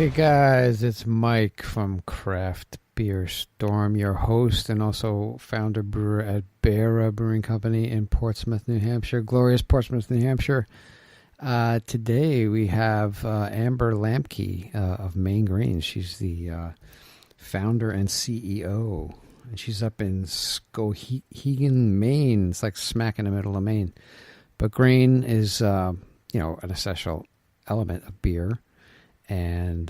Hey guys, it's Mike from Craft Beer Storm, your host and also founder brewer at Beara Brewing Company in Portsmouth, New Hampshire, glorious Portsmouth, New Hampshire. Today we have Amber Lambke of Maine Grains. She's the founder and CEO, and she's up in Skowhegan, Maine. It's like smack in the middle of Maine. But grain is, an essential element of beer. And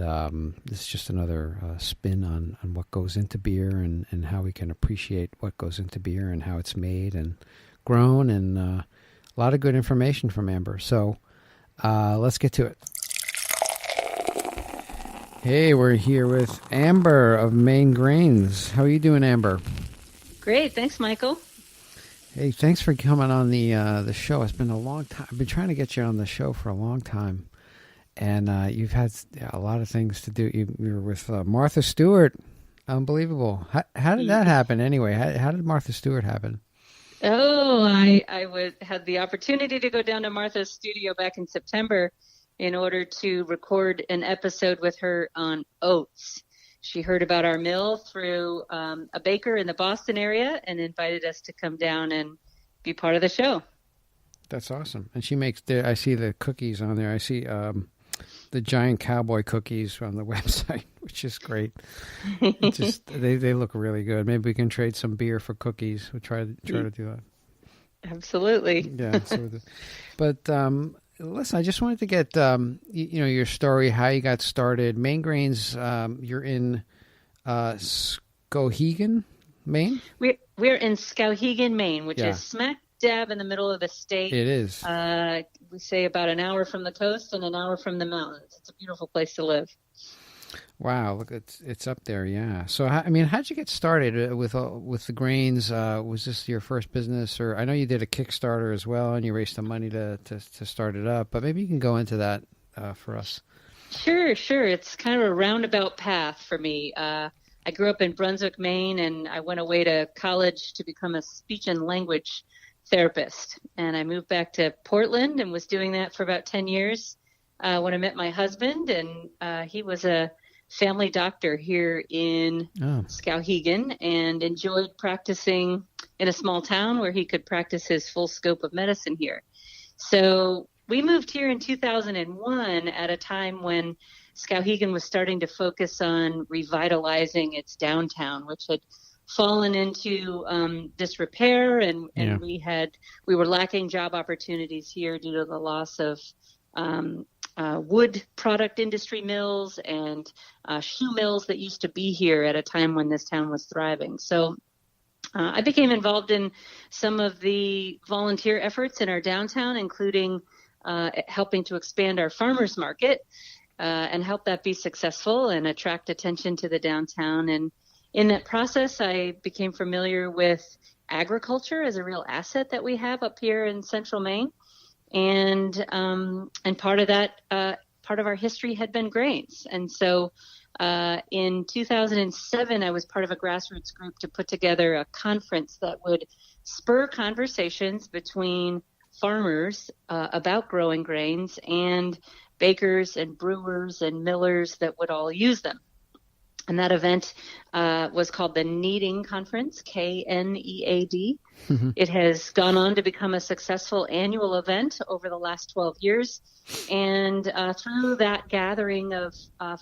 this is just another spin on what goes into beer and how we can appreciate what goes into beer and how it's made and grown, and a lot of good information from Amber. So let's get to it. Hey, we're here with Amber of Maine Grains. How are you doing, Amber? Great. Thanks, Michael. Hey, thanks for coming on the show. It's been a long time. I've been trying to get you on the show for a long time. And you've had a lot of things to do. You were with Martha Stewart. Unbelievable. How did that happen anyway? How did Martha Stewart happen? Oh, I had the opportunity to go down to Martha's studio back in September in order to record an episode with her on oats. She heard about our mill through a baker in the Boston area and invited us to come down and be part of the show. That's awesome. And she makes I see the cookies on there. I see the giant cowboy cookies on the website, which is great. They look really good. Maybe we can trade some beer for cookies. We'll try to do that. Absolutely. Yeah. But listen, I just wanted to get your story, how you got started. Maine Grains. You're in Skowhegan, Maine. We're in Skowhegan, Maine, which is smack dab in the middle of the state. It is. We say about an hour from the coast and an hour from the mountains. It's a beautiful place to live. Wow, look, it's up there, yeah. So, how'd you get started with the grains? Was this your first business, or I know you did a Kickstarter as well, and you raised some money to start it up. But maybe you can go into that for us. Sure. It's kind of a roundabout path for me. I grew up in Brunswick, Maine, and I went away to college to become a speech and language therapist, and I moved back to Portland and was doing that for about 10 years when I met my husband, and he was a family doctor here in Skowhegan and enjoyed practicing in a small town where he could practice his full scope of medicine here. So we moved here in 2001 at a time when Skowhegan was starting to focus on revitalizing its downtown, which had fallen into disrepair, and we were lacking job opportunities here due to the loss of wood product industry mills and shoe mills that used to be here at a time when this town was thriving. So I became involved in some of the volunteer efforts in our downtown, including helping to expand our farmers market and help that be successful and attract attention to the downtown. And in that process, I became familiar with agriculture as a real asset that we have up here in central Maine. And part of that, part of our history had been grains. And so in 2007, I was part of a grassroots group to put together a conference that would spur conversations between farmers about growing grains and bakers and brewers and millers that would all use them. And that event was called the Kneading Conference, KNEAD. Mm-hmm. It has gone on to become a successful annual event over the last 12 years. And through that gathering of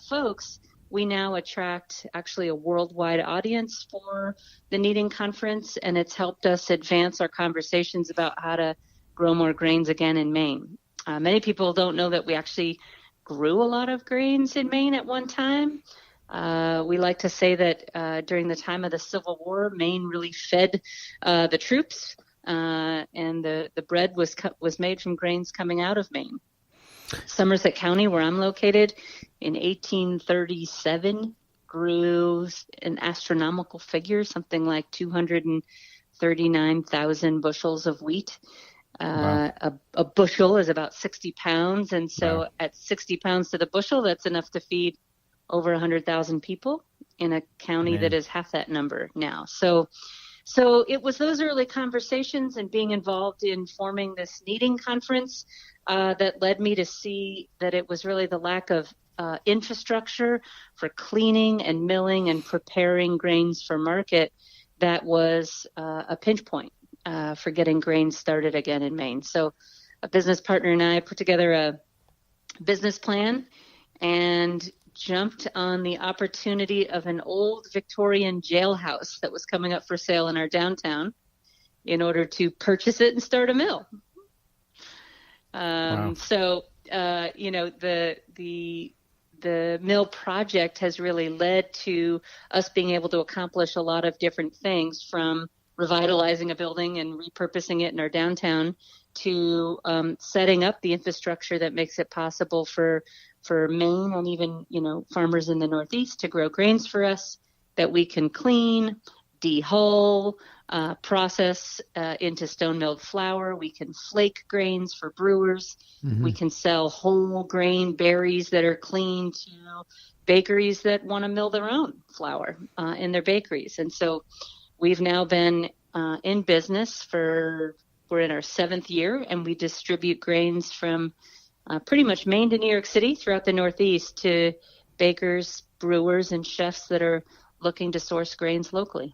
folks, we now attract actually a worldwide audience for the Kneading Conference. And it's helped us advance our conversations about how to grow more grains again in Maine. Many people don't know that we actually grew a lot of grains in Maine at one time. We like to say that during the time of the Civil War, Maine really fed the troops, and the bread was made from grains coming out of Maine. Somerset County, where I'm located, in 1837 grew an astronomical figure, something like 239,000 bushels of wheat. Wow. A bushel is about 60 pounds, and so at 60 pounds to the bushel, that's enough to feed over 100,000 people in a county that is half that number now. So it was those early conversations and being involved in forming this Kneading Conference that led me to see that it was really the lack of infrastructure for cleaning and milling and preparing grains for market that was a pinch point for getting grains started again in Maine. So a business partner and I put together a business plan and jumped on the opportunity of an old Victorian jailhouse that was coming up for sale in our downtown in order to purchase it and start a mill. Wow. So, the mill project has really led to us being able to accomplish a lot of different things, from revitalizing a building and repurposing it in our downtown to setting up the infrastructure that makes it possible for Maine and even, farmers in the Northeast to grow grains for us that we can clean, dehull, process into stone milled flour. We can flake grains for brewers. Mm-hmm. We can sell whole grain berries that are clean to bakeries that want to mill their own flour in their bakeries. And so we've now been in business we're in our 7th year, and we distribute grains from pretty much Maine to New York City throughout the Northeast to bakers, brewers, and chefs that are looking to source grains locally.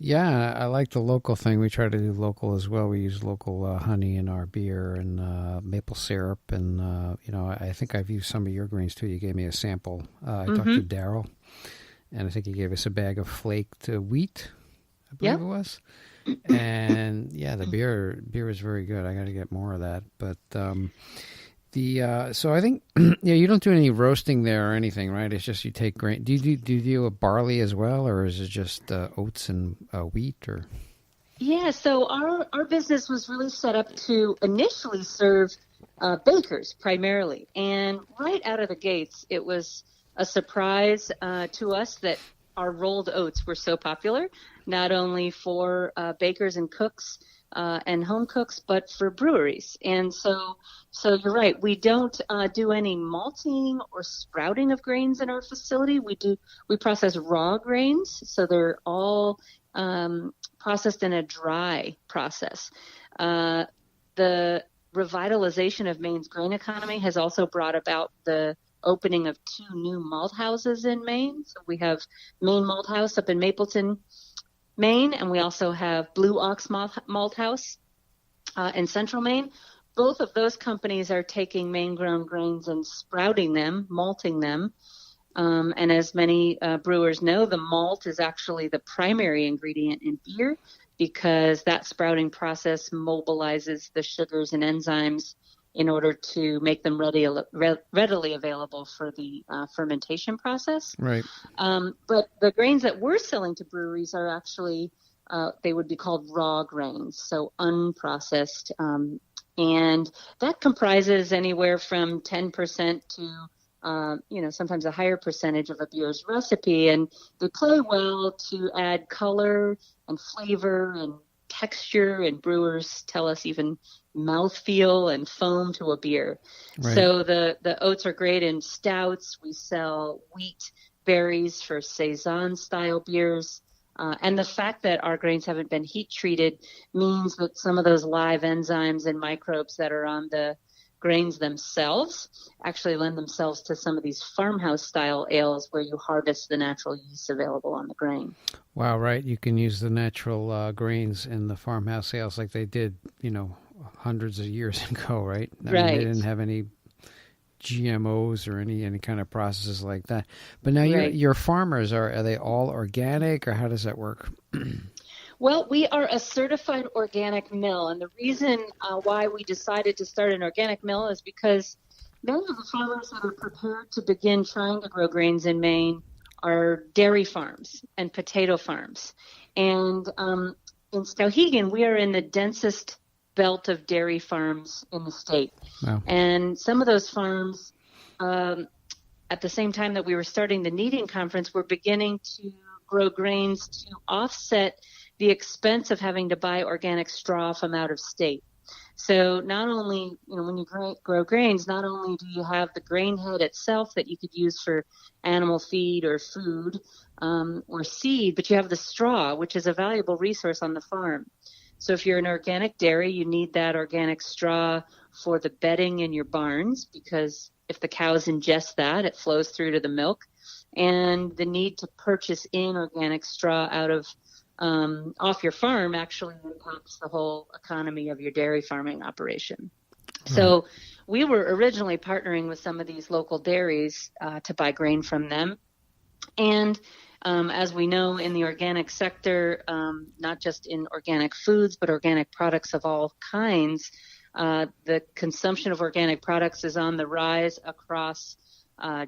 Yeah, I like the local thing. We try to do local as well. We use local honey in our beer and maple syrup. And, I think I've used some of your grains too. You gave me a sample. I talked to Daryl, and I think he gave us a bag of flaked wheat, I believe it was. And, yeah, the beer is very good. I got to get more of that. But so I think you don't do any roasting there or anything, right? It's just you take grain. Do you do a barley as well, or is it just oats and wheat? Or so our business was really set up to initially serve bakers primarily, and right out of the gates, it was a surprise to us that our rolled oats were so popular, not only for bakers and cooks and home cooks, but for breweries. And so you're right. We don't do any malting or sprouting of grains in our facility. We process raw grains, so they're all processed in a dry process. The revitalization of Maine's grain economy has also brought about the opening of 2 new malt houses in Maine. So we have Maine Malt House up in Mapleton, Maine, and we also have Blue Ox Malt House in Central Maine. Both of those companies are taking Maine-grown grains and sprouting them, malting them. And as many brewers know, the malt is actually the primary ingredient in beer because that sprouting process mobilizes the sugars and enzymes in order to make them readily available for the fermentation process. right. But the grains that we're selling to breweries are actually, they would be called raw grains, so unprocessed. And that comprises anywhere from 10% to, sometimes a higher percentage of a beer's recipe. And they play well to add color and flavor and texture, and brewers tell us even mouthfeel and foam to a beer. Right. So the oats are great in stouts. We sell wheat berries for Saison style beers. And the fact that our grains haven't been heat treated means that some of those live enzymes and microbes that are on the grains themselves actually lend themselves to some of these farmhouse style ales where you harvest the natural yeast available on the grain. Wow, right. You can use the natural grains in the farmhouse ales like they did, hundreds of years ago, right? I mean, they didn't have any GMOs or any kind of processes like that. But now your farmers, are they all organic, or how does that work? Well, we are a certified organic mill, and the reason why we decided to start an organic mill is because many of the farmers that are prepared to begin trying to grow grains in Maine are dairy farms and potato farms. And in Skowhegan, we are in the densest belt of dairy farms in the state. Wow. And some of those farms, at the same time that we were starting the kneading conference, were beginning to grow grains to offset the expense of having to buy organic straw from out of state. So not only, when you grow grains, not only do you have the grain head itself that you could use for animal feed or food or seed, but you have the straw, which is a valuable resource on the farm. So if you're an organic dairy, you need that organic straw for the bedding in your barns because if the cows ingest that, it flows through to the milk. And the need to purchase in organic straw out of off your farm actually impacts the whole economy of your dairy farming operation. So we were originally partnering with some of these local dairies to buy grain from them. And as we know in the organic sector, not just in organic foods, but organic products of all kinds, the consumption of organic products is on the rise across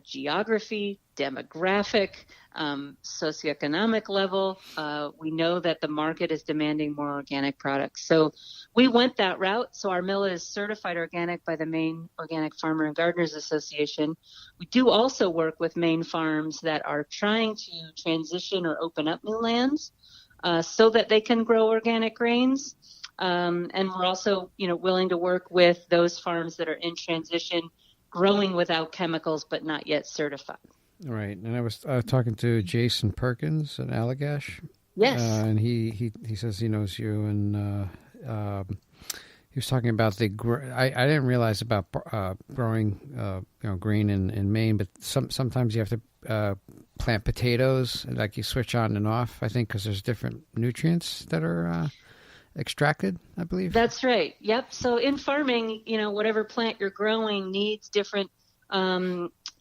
geography, demographic, socioeconomic level. We know that the market is demanding more organic products. So we went that route. So our mill is certified organic by the Maine Organic Farmer and Gardeners Association. We do also work with Maine farms that are trying to transition or open up new lands so that they can grow organic grains. And we're also, willing to work with those farms that are in transition, growing without chemicals, but not yet certified. Right. And I was talking to Jason Perkins at Allagash. Yes. And he says he knows you. And he was talking about I didn't realize about growing, grain in Maine, but sometimes you have to plant potatoes, like you switch on and off, I think, because there's different nutrients that are extracted, I believe. That's right. Yep. So in farming, whatever plant you're growing needs different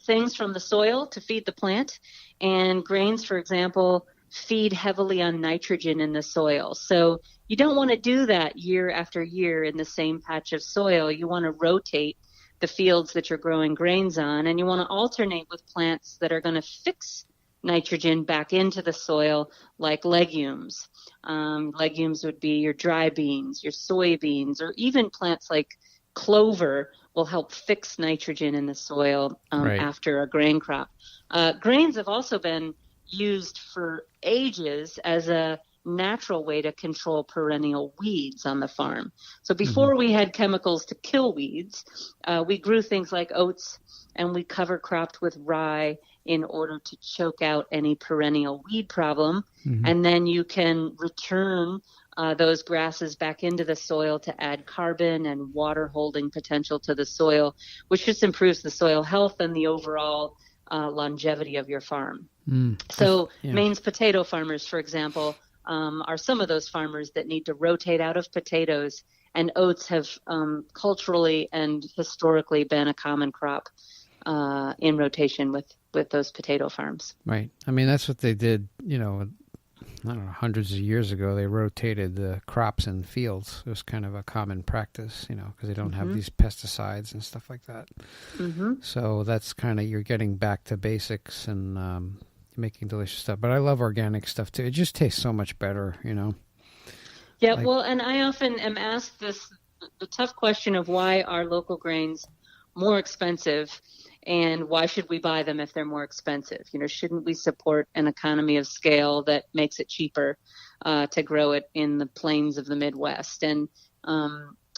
things from the soil to feed the plant. And grains, for example, feed heavily on nitrogen in the soil. So you don't want to do that year after year in the same patch of soil. You want to rotate the fields that you're growing grains on, and you want to alternate with plants that are going to fix nitrogen back into the soil, like legumes. Legumes would be your dry beans, your soybeans, or even plants like clover will help fix nitrogen in the soil after a grain crop. Grains have also been used for ages as a natural way to control perennial weeds on the farm. So before we had chemicals to kill weeds, we grew things like oats, and we cover cropped with rye in order to choke out any perennial weed problem. And then you can return those grasses back into the soil to add carbon and water holding potential to the soil, which just improves the soil health and the overall longevity of your farm. So Maine's potato farmers, for example, are some of those farmers that need to rotate out of potatoes, and oats have culturally and historically been a common crop in rotation with those potato farms. Right. I mean, that's what they did, I don't know, hundreds of years ago. They rotated the crops in fields. It was kind of a common practice, because they don't have these pesticides and stuff like that. So that's kind of, you're getting back to basics and making delicious stuff. But I love organic stuff too. It just tastes so much better, Yeah, well, and I often am asked the tough question of why are local grains more expensive, and why should we buy them if they're more expensive? Shouldn't we support an economy of scale that makes it cheaper to grow it in the plains of the Midwest? And,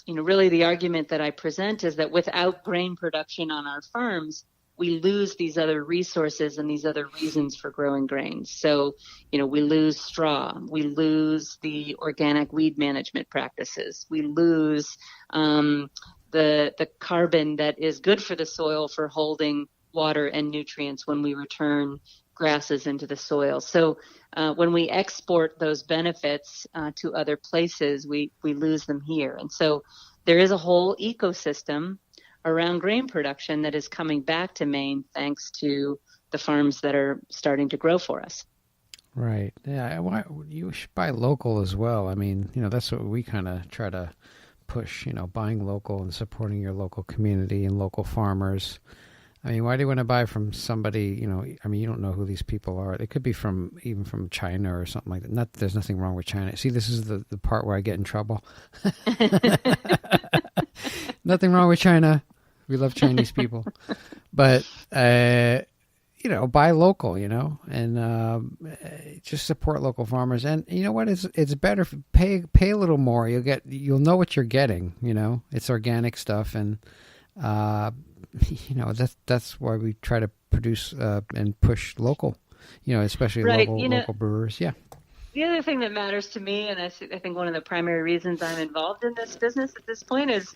really the argument that I present is that without grain production on our farms, we lose these other resources and these other reasons for growing grains. So, we lose straw, we lose the organic weed management practices, we lose the carbon that is good for the soil for holding water and nutrients when we return grasses into the soil. So when we export those benefits to other places, we lose them here. And so there is a whole ecosystem around grain production that is coming back to Maine thanks to the farms that are starting to grow for us. Right. Yeah. You should buy local as well. I mean, that's what we kind of try to push, buying local and supporting your local community and local farmers. I mean, why do you want to buy from somebody, you don't know who these people are. They could be even from China or something like that. There's nothing wrong with China. See, this is the part where I get in trouble. Nothing wrong with China. We love Chinese people. But, buy local, and just support local farmers. And you know what? It's better if pay a little more. You'll know what you're getting. It's organic stuff, and that's why we try to produce and push local. Especially local brewers. Yeah. The other thing that matters to me, and I think one of the primary reasons I'm involved in this business at this point is,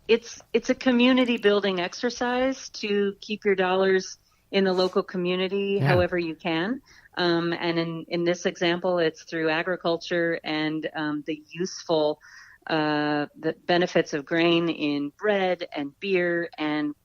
it's a community building exercise to keep your dollars in the local community however you can. And in this example, it's through agriculture and the useful the benefits of grain in bread and beer, and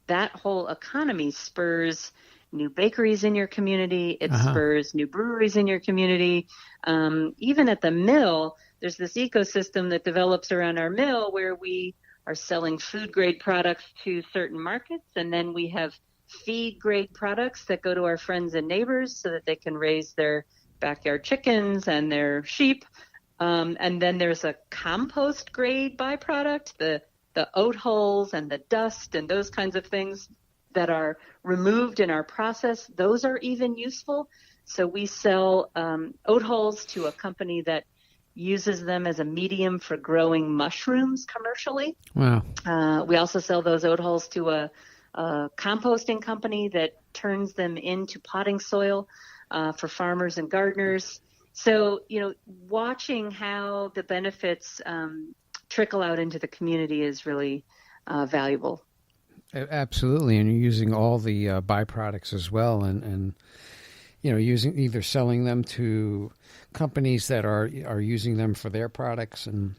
that whole economy spurs new bakeries in your community. It spurs new breweries in your community. Even at the mill, there's this ecosystem that develops around our mill where we are selling food grade products to certain markets, and then we have feed grade products that go to our friends and neighbors so that they can raise their backyard chickens and their sheep. And then there's a compost grade byproduct, the oat hulls and the dust and those kinds of things that are removed in our process. Those are even useful. So we sell oat hulls to a company that uses them as a medium for growing mushrooms commercially. Wow. We also sell those oat hulls to a composting company that turns them into potting soil for farmers and gardeners. So, watching how the benefits trickle out into the community is really valuable. Absolutely. And you're using all the byproducts as well, and using either selling them to companies that are using them for their products, and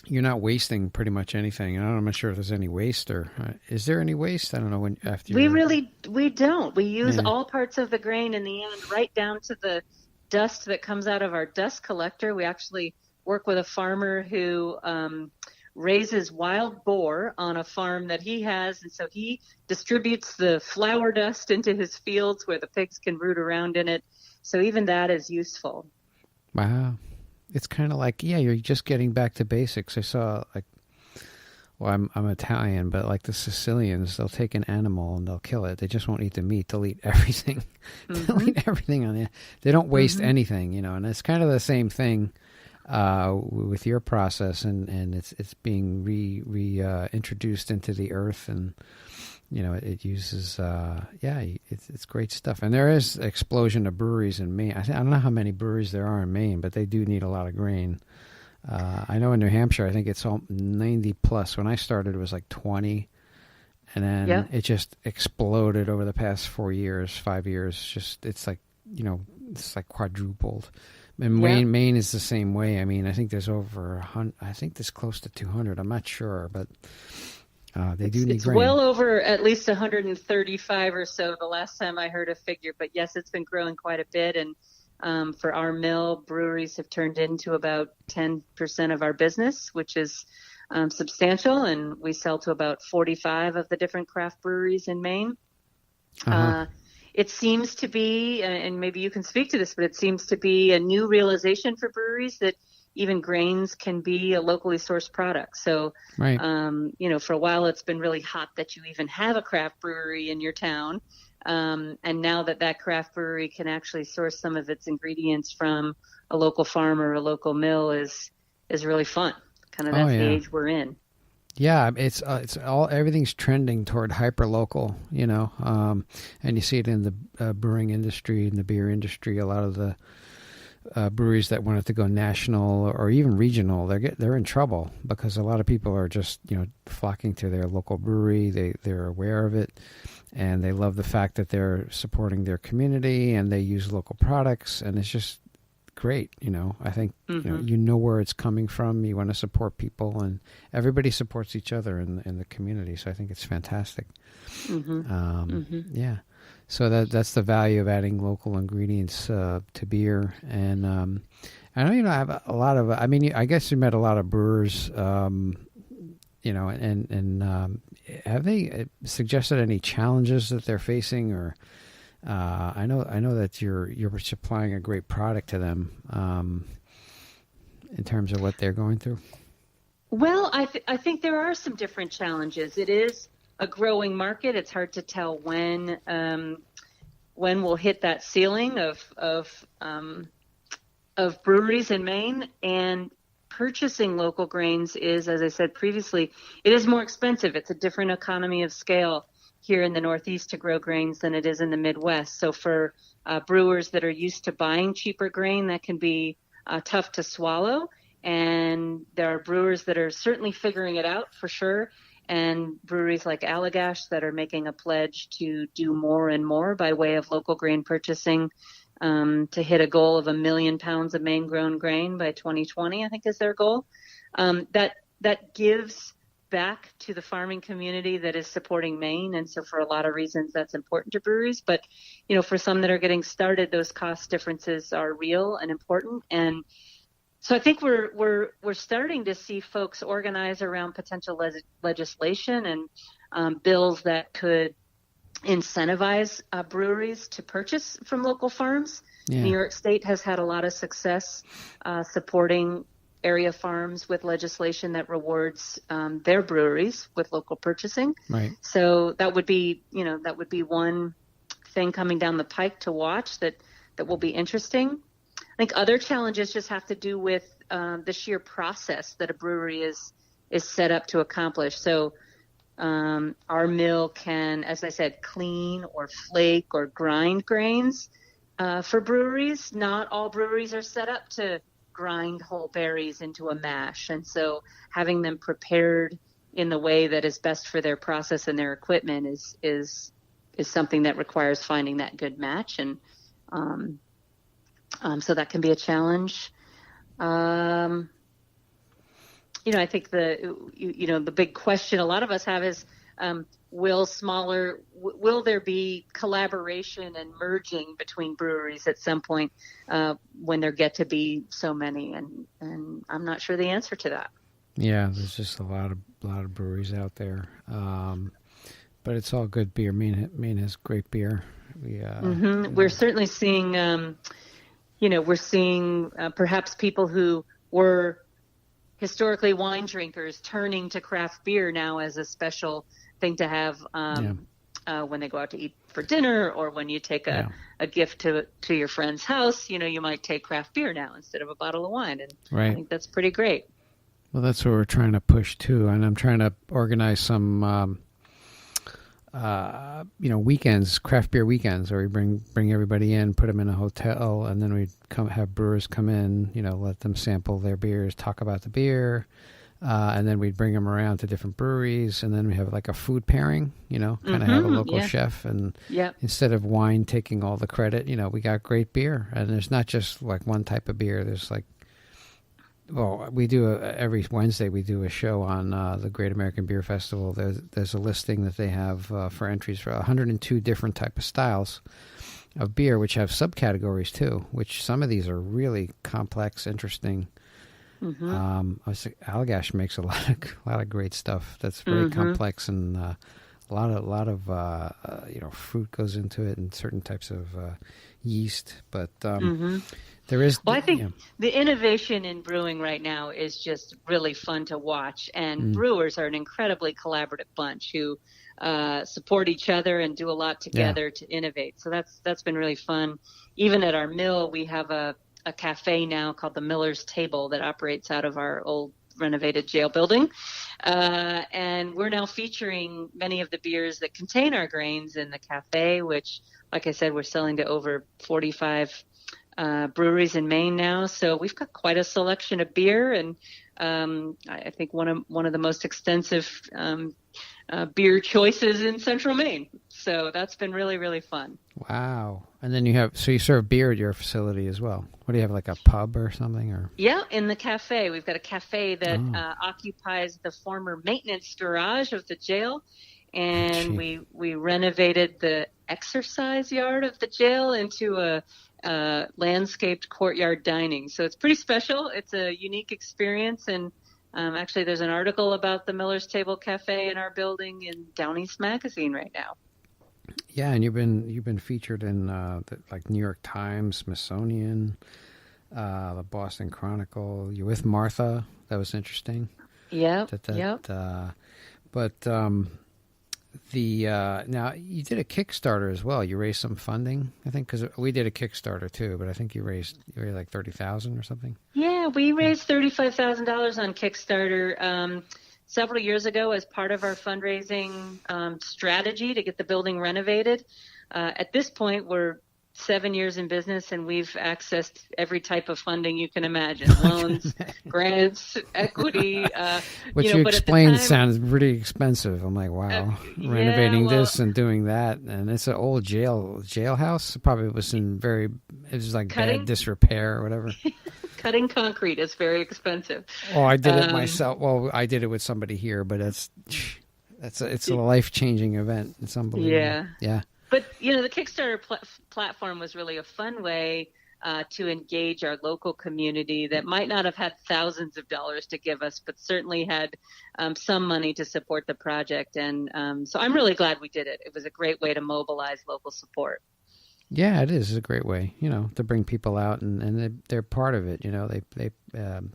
you're not wasting pretty much anything. And I'm not sure if there's any waste, or is there any waste? I don't know. We don't. We use all parts of the grain in the end, right down to the dust that comes out of our dust collector. We actually work with a farmer who raises wild boar on a farm that he has, and so he distributes the flour dust into his fields where the pigs can root around in it. So even that is useful. Wow. It's kind of like, you're just getting back to basics. I saw, I'm Italian, but like the Sicilians, they'll take an animal and they'll kill it. They just won't eat the meat. They'll eat everything. They'll eat everything on it. They don't waste anything, and it's kind of the same thing with your process, and it's being reintroduced into the earth, and it uses it's great stuff. And there is an explosion of breweries in Maine. I don't know how many breweries there are in Maine, but they do need a lot of grain. I know in New Hampshire, I think it's all 90 plus. When I started, it was like 20, and then it just exploded over the past 5 years. It's like quadrupled. And Maine is the same way. I mean, I think there's over 100. I think there's close to 200. I'm not sure, but they do need grain. It's well over at least 135 or so the last time I heard a figure. But yes, it's been growing quite a bit. And for our mill, breweries have turned into about 10% of our business, which is substantial. And we sell to about 45 of the different craft breweries in Maine. It seems to be, and maybe you can speak to this, but it seems to be a new realization for breweries that even grains can be a locally sourced product. So, for a while it's been really hot that you even have a craft brewery in your town. And now that craft brewery can actually source some of its ingredients from a local farm or a local mill is really fun. Kind of that's the age we're in. Yeah, it's everything's trending toward hyper local, and you see it in the brewing industry and the beer industry. A lot of the breweries that wanted to go national or even regional, they're in trouble because a lot of people are just flocking to their local brewery. They're aware of it, and they love the fact that they're supporting their community and they use local products, and it's just great. I think you know where it's coming from. You want to support people, and everybody supports each other in the community. So I think it's fantastic. Yeah. So that's the value of adding local ingredients to beer. And I know I have a lot of. I mean, I guess you met a lot of brewers. And have they suggested any challenges that they're facing, or? I know that you're supplying a great product to them in terms of what they're going through. Well, I think there are some different challenges. It is a growing market. It's hard to tell when we'll hit that ceiling of breweries in Maine, and purchasing local grains is, as I said previously, it is more expensive. It's a different economy of scale here in the Northeast to grow grains than it is in the Midwest. So for brewers that are used to buying cheaper grain, that can be tough to swallow. And there are brewers that are certainly figuring it out for sure. And breweries like Allagash that are making a pledge to do more and more by way of local grain purchasing, to hit a goal of 1 million pounds of Maine grown grain by 2020, I think is their goal. That gives back to the farming community that is supporting Maine. And so for a lot of reasons, that's important to breweries. But, for some that are getting started, those cost differences are real and important. And so I think we're starting to see folks organize around potential legislation and bills that could incentivize breweries to purchase from local farms. Yeah. New York State has had a lot of success supporting area farms with legislation that rewards their breweries with local purchasing. Right. So that would be one thing coming down the pike to watch that will be interesting. I think other challenges just have to do with the sheer process that a brewery is set up to accomplish. So our mill can, as I said, clean or flake or grind grains for breweries. Not all breweries are set up to grind whole berries into a mash. And so having them prepared in the way that is best for their process and their equipment is something that requires finding that good match. And so that can be a challenge. I think the big question a lot of us have is, will there be collaboration and merging between breweries at some point when there get to be so many? And I'm not sure the answer to that. Yeah, there's just a lot of breweries out there, but it's all good beer. Maine has great beer. We're certainly seeing, perhaps people who were historically wine drinkers turning to craft beer now as a special thing to have when they go out to eat for dinner, or when you take a gift to your friend's house. You might take craft beer now instead of a bottle of wine, and right. I think that's pretty great. Well, that's what we're trying to push too, and I'm trying to organize some weekends, craft beer weekends, where we bring everybody in, put them in a hotel, and then we have brewers come in, let them sample their beers, talk about the beer, and then we'd bring them around to different breweries, and then we have like a food pairing, kind of have a local chef, and instead of wine taking all the credit, we got great beer, and there's not just like one type of beer. There's like, we do every Wednesday we do a show on the Great American Beer Festival. There's a listing that they have for entries for 102 different type of styles of beer, which have subcategories too. Which some of these are really complex, interesting. Allagash makes a lot of great stuff that's very complex, and a lot of fruit goes into it, and certain types of yeast. But there is. Well, I think the innovation in brewing right now is just really fun to watch, and brewers are an incredibly collaborative bunch who support each other and do a lot together to innovate. So that's been really fun. Even at our mill, we have a cafe now called the Miller's Table that operates out of our old renovated jail building. And we're now featuring many of the beers that contain our grains in the cafe, which, like I said, we're selling to over 45 breweries in Maine now. So we've got quite a selection of beer, and I think one of the most extensive beer choices in central Maine. So that's been really, really fun. Wow. And then you serve beer at your facility as well. What do you have, like a pub or something? Or yeah, in the cafe. We've got a cafe that occupies the former maintenance garage of the jail. And we renovated the exercise yard of the jail into a landscaped courtyard dining. So it's pretty special. It's a unique experience. And actually, there's an article about the Miller's Table Cafe in our building in Down East Magazine right now. Yeah, and you've been featured in like New York Times, Smithsonian, the Boston Chronicle. You're with Martha. That was interesting. Yeah. But now you did a Kickstarter as well. You raised some funding, I think, because we did a Kickstarter too. But I think you raised like $30,000 or something. Yeah, we raised $35,000 on Kickstarter several years ago as part of our fundraising strategy to get the building renovated. At this point, we're 7 years in business, and we've accessed every type of funding you can imagine: loans, grants, equity. What you but explained at the time, sounds pretty expensive. I'm like, wow, renovating this and doing that, and it's an old jailhouse. It probably was it was like bad disrepair or whatever. Cutting concrete is very expensive. Oh, I did it myself. Well, I did it with somebody here, but it's a life-changing event. It's unbelievable. Yeah. But, the Kickstarter platform was really a fun way to engage our local community that might not have had thousands of dollars to give us, but certainly had some money to support the project. And so I'm really glad we did it. It was a great way to mobilize local support. Yeah, it is. It's a great way, to bring people out, and they're part of it. They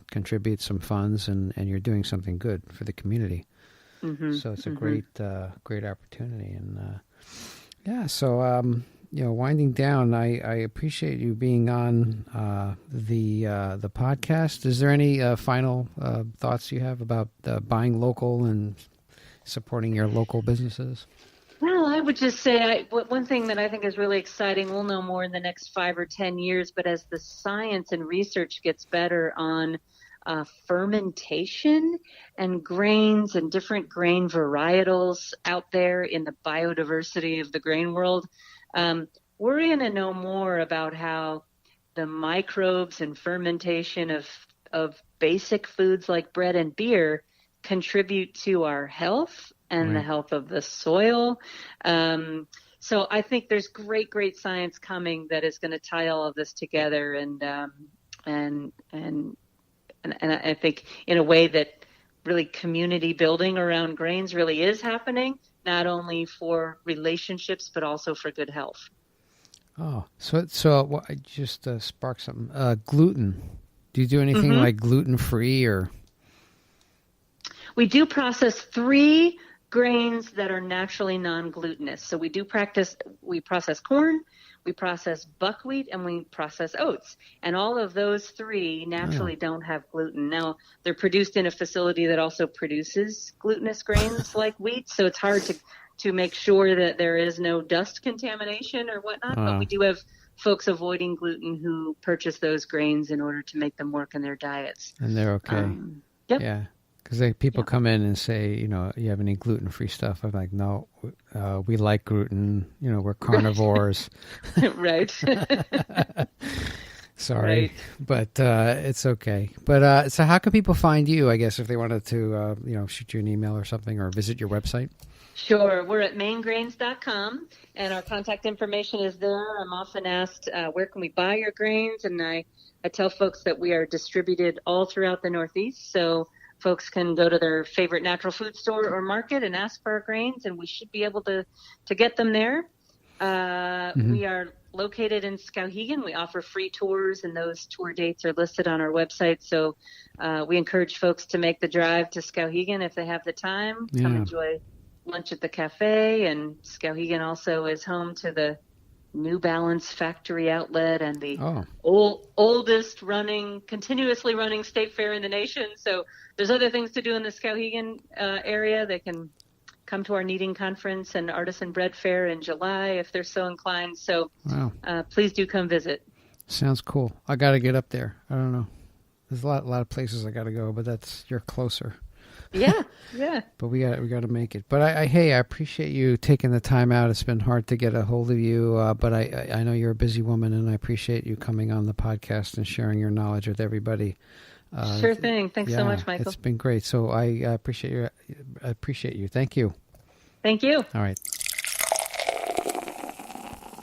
contribute some funds, and you're doing something good for the community. Mm-hmm, so it's a great opportunity. And so winding down, I appreciate you being on the podcast. Is there any final thoughts you have about buying local and supporting your local businesses? Well, I would just say one thing that I think is really exciting, we'll know more in the next 5 or 10 years, but as the science and research gets better on fermentation and grains and different grain varietals out there in the biodiversity of the grain world, we're going to know more about how the microbes and fermentation of basic foods like bread and beer contribute to our health and the health of the soil. So I think there's great science coming that is going to tie all of this together, and I think in a way that really community building around grains really is happening, not only for relationships but also for good health. Oh, so I just sparked something. Gluten. Do you do anything like gluten-free or? We do process 3 grains that are naturally non-glutinous. So we process corn, we process buckwheat, and we process oats. And all of those 3 naturally don't have gluten. Now, they're produced in a facility that also produces glutinous grains like wheat, so it's hard to make sure that there is no dust contamination or whatnot. But we do have folks avoiding gluten who purchase those grains in order to make them work in their diets. And they're okay. Yep. Yeah. Because people come in and say, you have any gluten-free stuff? I'm like, no, we like gluten. We're carnivores. Right. Sorry, right. But it's okay. But so how can people find you, I guess, if they wanted to, shoot you an email or something or visit your website? Sure. We're at maingrains.com, and our contact information is there. I'm often asked, where can we buy your grains? And I tell folks that we are distributed all throughout the Northeast, so folks can go to their favorite natural food store or market and ask for our grains, and we should be able to get them there. We are located in Skowhegan. We offer free tours, and those tour dates are listed on our website. So we encourage folks to make the drive to Skowhegan if they have the time. Come enjoy lunch at the cafe. And Skowhegan also is home to the New Balance factory outlet and the oldest continuously running state fair in the nation. So there's other things to do in the Skowhegan area. They can come to our kneading conference and artisan bread fair in July if they're so inclined. So please do come visit. Sounds cool. I got to get up there. I don't know. There's a lot of places I got to go, but you're closer. Yeah. But we got to make it. But I appreciate you taking the time out. It's been hard to get a hold of you, but I know you're a busy woman, and I appreciate you coming on the podcast and sharing your knowledge with everybody. Sure thing. Thanks so much, Michael. It's been great. So I appreciate you. Thank you. Thank you. All right.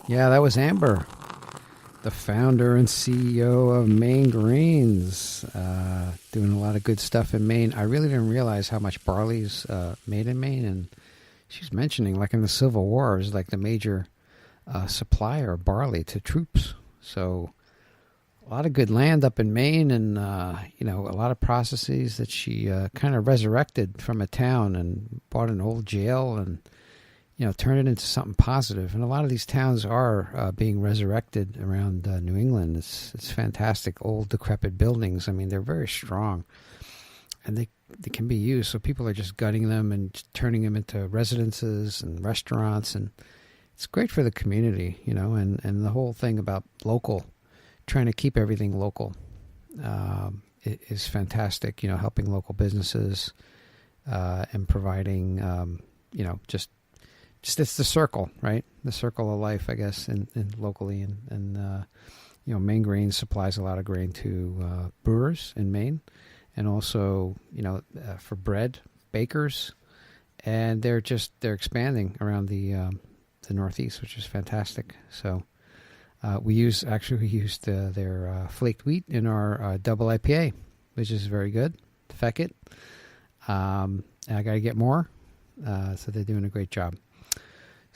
Yeah, that was Amber, the founder and CEO of Maine Grains, doing a lot of good stuff in Maine. I really didn't realize how much barley's made in Maine, and she's mentioning, like in the Civil War, is like the major supplier of barley to troops. So a lot of good land up in Maine, and a lot of processes that she kind of resurrected from a town and bought an old jail and turn it into something positive. And a lot of these towns are being resurrected around New England. It's fantastic, old decrepit buildings. I mean, they're very strong, and they can be used. So people are just gutting them and turning them into residences and restaurants, and it's great for the community, and the whole thing about local, trying to keep everything local, is fantastic. Helping local businesses, and providing, just it's the circle, right? The circle of life, I guess, in locally, and Maine Grains supplies a lot of grain to brewers in Maine, and also for bread bakers, and they're expanding around the Northeast, which is fantastic. So we used their flaked wheat in our double IPA, which is very good. Feck it. And I got to get more. So they're doing a great job.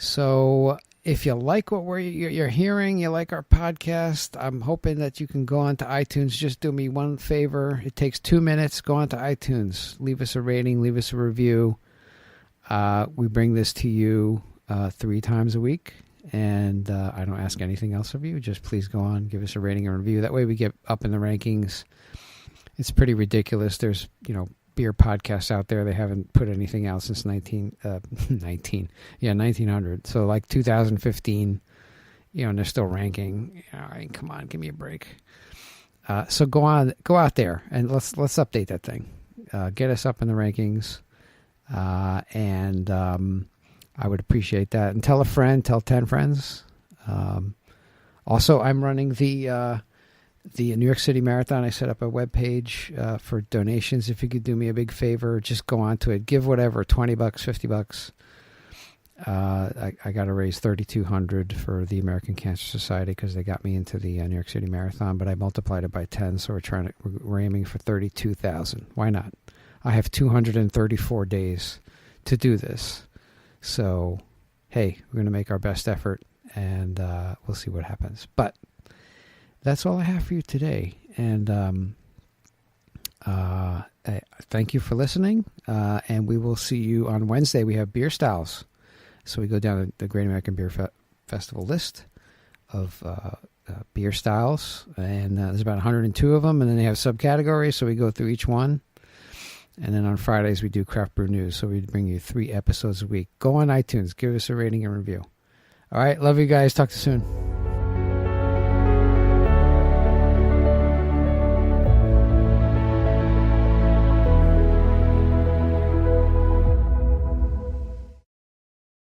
So if you like what you're hearing, you like our podcast, I'm hoping that you can go onto iTunes. Just do me one favor. It takes 2 minutes. Go onto iTunes. Leave us a rating. Leave us a review. We bring this to you 3 times a week. And I don't ask anything else of you. Just please go on, give us a rating and review. That way we get up in the rankings. It's pretty ridiculous. There's, beer podcasts out there. They haven't put anything out since 1900. So like 2015, and they're still ranking. All right, come on, give me a break. So go out there and let's update that thing. Get us up in the rankings. And I would appreciate that. And tell a friend, tell 10 friends. Also, I'm running the New York City Marathon. I set up a webpage for donations. If you could do me a big favor, just go on to it. Give whatever, $20, $50. I got to raise $3,200 for the American Cancer Society because they got me into the New York City Marathon, but I multiplied it by 10, so we're aiming for $32,000. Why not? I have 234 days to do this. So, hey, we're going to make our best effort, and we'll see what happens. But that's all I have for you today. And thank you for listening. And we will see you on Wednesday. We have beer styles. So we go down the Great American Beer Festival list of beer styles. And there's about 102 of them. And then they have subcategories. So we go through each one. And then on Fridays, we do Craft Brew News. So we bring you 3 episodes a week. Go on iTunes. Give us a rating and review. All right. Love you guys. Talk to you soon.